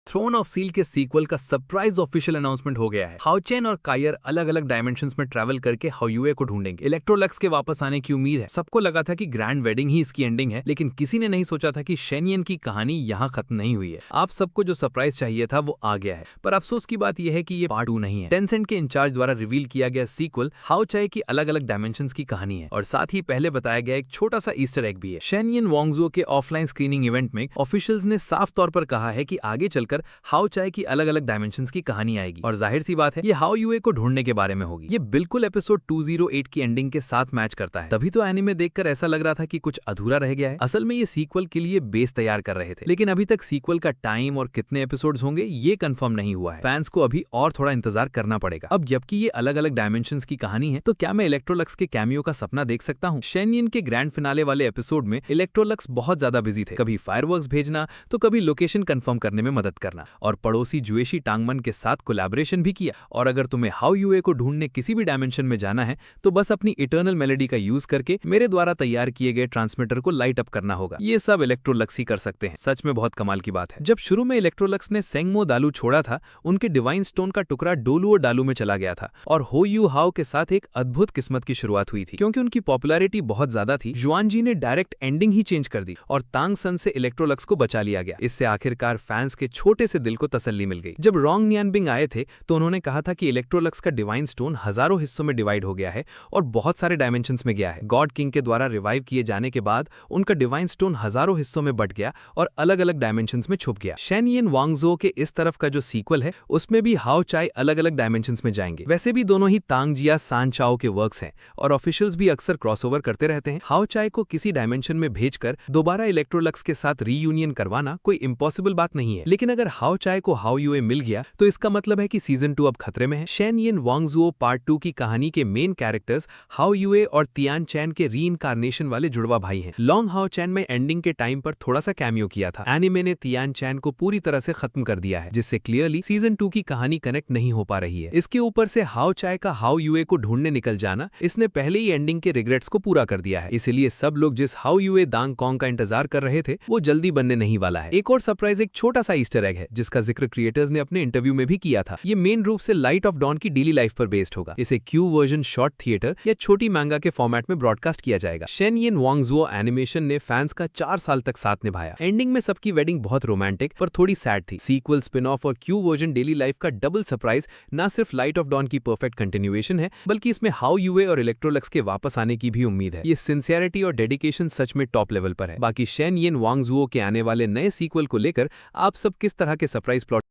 Throne of seal के sequel का surprise official announcement हो गया है। हाउ चेन और कायर अलग अलग डायमेंशंस में ट्रैवल करके हाओयुए को ढूंढेंगे। इलेक्ट्रोलक्स के वापस आने की उम्मीद है। सबको लगा था कि ग्रैंड वेडिंग ही इसकी एंडिंग है, लेकिन किसी ने नहीं सोचा था कि शेनियन की कहानी यहाँ खत्म नहीं हुई है। आप सबको जो सरप्राइज चाहिए था वो आ गया है, पर अफसोस की बात यह है कि ये पार्ट 2 नहीं है। टेंसेंट के इंचार्ज द्वारा रिवील किया गया सीक्वल हाउ चाय की अलग अलग डायमेंशंस की कहानी है, और साथ ही पहले बताया गया एक छोटा सा ईस्टर एग भी है। शेनियन वांगजुओ के ऑफलाइन स्क्रीनिंग इवेंट में ऑफिशियल्स ने साफ तौर पर कहा है कि आगे चलकर हाउ चाय की अलग अलग डायमेंशंस की कहानी आएगी, और जाहिर सी बात है ये हाओयुए को ढूंढने के बारे में होगी। ये बिल्कुल एपिसोड 208 की एंडिंग के साथ मैच करता है। तभी तो एनीमे देखकर ऐसा लग रहा था कि कुछ अधूरा रह गया है। असल में ये सीक्वल के लिए बेस तैयार कर रहे थे, लेकिन अभी तक सीक्वल का टाइम और कितने एपिसोड्स होंगे ये कंफर्म नहीं हुआ है। फैंस को अभी और थोड़ा इंतजार करना पड़ेगा। अब जबकि ये अलग अलग डायमेंशंस की कहानी है, तो क्या मैं इलेक्ट्रोलक्स के कैमियो का सपना देख सकता हूँ? शेनियन के ग्रैंड फिनाले वाले एपिसोड में इलेक्ट्रोलक्स बहुत ज्यादा बिजी थे, कभी फायरवर्क्स भेजना तो कभी लोकेशन कंफर्म करने में मदद करना, और पड़ोसी जुएशी टांगमन के साथ कोलैबोरेशन भी किया। और अगर तुम्हें हाओयुए को ढूंढने किसी भी डायमेंशन में जाना है तो बस अपनी इटर्नल मेलोडी का यूज करके मेरे द्वारा तैयार किए गए ट्रांसमीटर को लाइट अप करना होगा। ये सब इलेक्ट्रोलक्स ही कर सकते हैं। सच में बहुत कमाल की बात है। जब शुरू में इलेक्ट्रोलक्स ने सेंगमो दालू छोड़ा था, उनके डिवाइन स्टोन का टुकड़ा डोलुओ डालू में चला गया था, और हो यू हाओ के साथ एक अद्भुत किस्मत की शुरुआत हुई थी। क्योंकि उनकी पॉपुलैरिटी बहुत ज्यादा थी, जुआनजी ने डायरेक्ट एंडिंग ही चेंज कर दी और तांग सन से इलेक्ट्रोलक्स को बचा लिया गया। इससे आखिरकार फैंस के छोटे से दिल को तसल्ली मिल गई। जब रोंग नियानबिंग आए थे तो उन्होंने कहा था कि इलेक्ट्रोलक्स का डिवाइन स्टोन हजारों हिस्सों में डिवाइड हो गया है और बहुत सारे डायमेंशंस में गया है। गॉड किंग के द्वारा रिवाइव किए जाने के बाद उनका डिवाइन स्टोन हजारों हिस्सों में बट गया और अलग अलग डायमेंशंस में छुप गया। शेनियन वांगजुओ के इस तरफ का जो सीक्वल है उसमें भी हाओ चाय अलग अलग डायमेंशंस में जाएंगे। वैसे भी दोनों ही तांग जिया सान चाओ के वर्क्स हैं और ऑफिशियल्स भी अक्सर क्रॉसओवर करते रहते हैं। हाओ चाय को किसी डायमेंशन में भेजकर दोबारा इलेक्ट्रोलक्स के साथ रीयूनियन करवाना कोई इम्पॉसिबल बात नहीं है, लेकिन अगर हाओ चाय को हाओयुए मिल गया तो इसका मतलब है कि सीजन 2 अब खतरे में है। शेनियन वांगजुओ पार्ट 2 की कहानी के मेन कैरेक्टर्स हाओयुए और तियान चैन के रीइंकार्नेशन वाले जुड़वा भाई हैं। लॉन्ग हाओ चैन में एंडिंग के टाइम पर थोड़ा सा कैमियो किया था। एनिमे ने तियान चैन को पूरी तरह से खत्म कर दिया है, जिससे क्लियरली सीजन 2 की कहानी कनेक्ट नहीं हो पा रही है। इसके ऊपर से हाओ चाय का हाओयुए को ढूंढने निकल जाना, इसने पहले ही एंडिंग के रिग्रेट्स को पूरा कर दिया है। इसलिए सब लोग जिस हाओयुए दांग कॉन्ग का इंतजार कर रहे थे वो जल्दी बनने नहीं वाला है। एक और सरप्राइज एक छोटा सा ईस्टर एग है जिसका जिक्र क्रिएटर्स ने अपने इंटरव्यू में भी किया था। ये मेन रूप से लाइट ऑफ डॉन की डेली लाइफ पर बेस्ड होगा। इसे क्यू वर्जन शॉर्ट थिएटर या छोटी मांगा के फॉर्मेट में ब्रॉडकास्ट किया जाएगा। शेनियन वांगजुओ एनिमेशन ने फैंस का 4 साल तक साथ निभाया। एंडिंग में सबकी वेडिंग बहुत रोमांटिक पर थोड़ी सैड थी। सीक्वल, स्पिन ऑफ और क्यू वर्जन डेली लाइफ का डबल सरप्राइज न सिर्फ लाइट ऑफ डॉन की परफेक्ट कंटिन्यूएशन है, बल्कि इसमें हाओयुए और इलेक्ट्रोलक्स के वापस आने की भी उम्मीद है। ये सिंसियरिटी और डेडिकेशन सच में टॉप लेवल पर है। बाकी शेनियन वांगजुओ के आने वाले नए सीक्वल को लेकर आप सब किस तरह के सरप्राइज प्लॉट